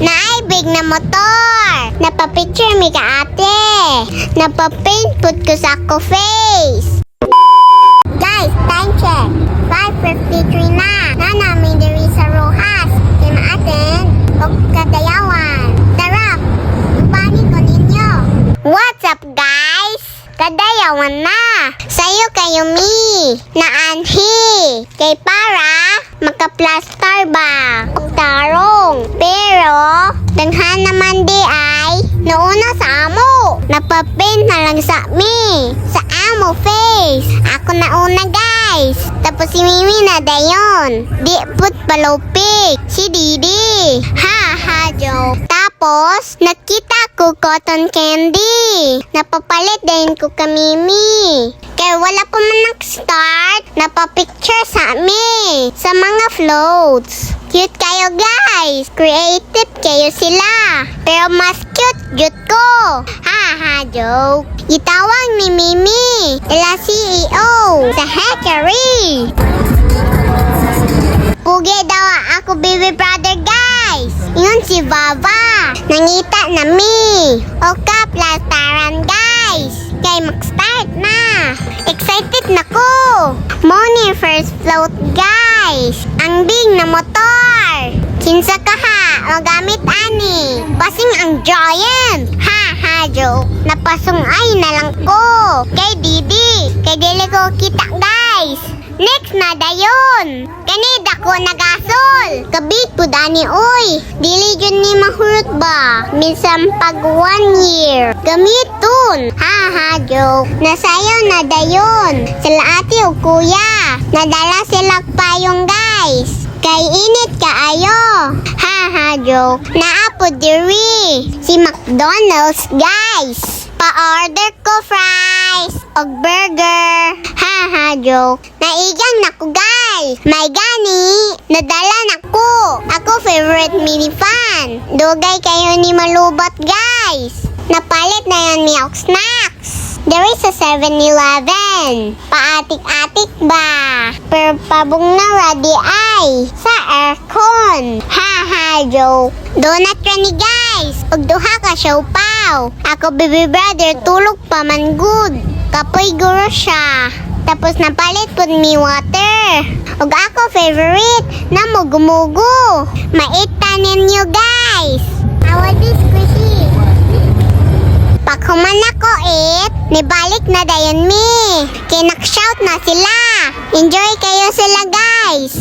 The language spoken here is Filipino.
Naibig na motor. Napapicture mi ka ate. Napapaint put ko sa ako face. Guys, time check. 5:53 na. Namin diri sa Rojas. Kaya ma-attend o kadayawan. Tara, upani ko ninyo. What's up guys? Kadayawan na. Sayo kayo mi. Naanhi. Kay para makaplastar ba? O tarong. Pero, daghan naman di ay nauna sa amo. Napapaint na lang sa mi. Sa amo face. Ako nauna guys. Tapos si Mimi na dayon. Di put palupig. Si Didi. Ha joke. Tapos, nakita ko cotton candy. Napapalit din ko ka Mimi. Kaya wala pa man nag-start. Napapicture sa mi. Sa mga floats. Cute kayo guys. Creative kayo sila. Pero mas cute jud ko. Ha joke. Itawag ni Mimi. Ila CEO. Sa Hackery. Pugi daw ako baby brother guys. Yun si Baba. Nangita na mi. O kaplastaran guys. Kay mag-start na. Excited na ko. Morning first float guys. Ang big na motor. Kinsa ka ha. Magamit ani. Pasing ang giant. Ha joke. Napasungay na lang ko. Kay Didi. Kay dili ko kita guys. Next na dayon. Kanida ko nagasol. Kabit po dani oy. Dili yun ni mahurot ba? Minsan pag 1 year. Gamitun. Ha joke. Nasayaw na dayon. Sila ate o kuya. Nadala sila payong guys. Kay init kaayo. Ha joke. Naapo diri. Si McDonald's guys. Pa-order ko fries o burger. Ha joke. Naigang na ko guys. May gani. Nadala na ko. Ako favorite mini fan. Dugay kayo ni malubat guys. Napalit na yan milk snacks. There is a 7-Eleven. Paatik-atik ba? Pero pabong na ready ay sa aircon. Ha joke. Donut ka ni guys. Ug duha ka siopaw. Ako baby brother tulog pa man good. Kapoy guro siya. Tapos napalit pud mi water. Ug ako favorite na mugo-mugo. Maitanin nyo guys. Awal this squishy. Pag human ako nibalik na dayon mi. Kaya nak-shout na sila. Enjoy kayo sila guys.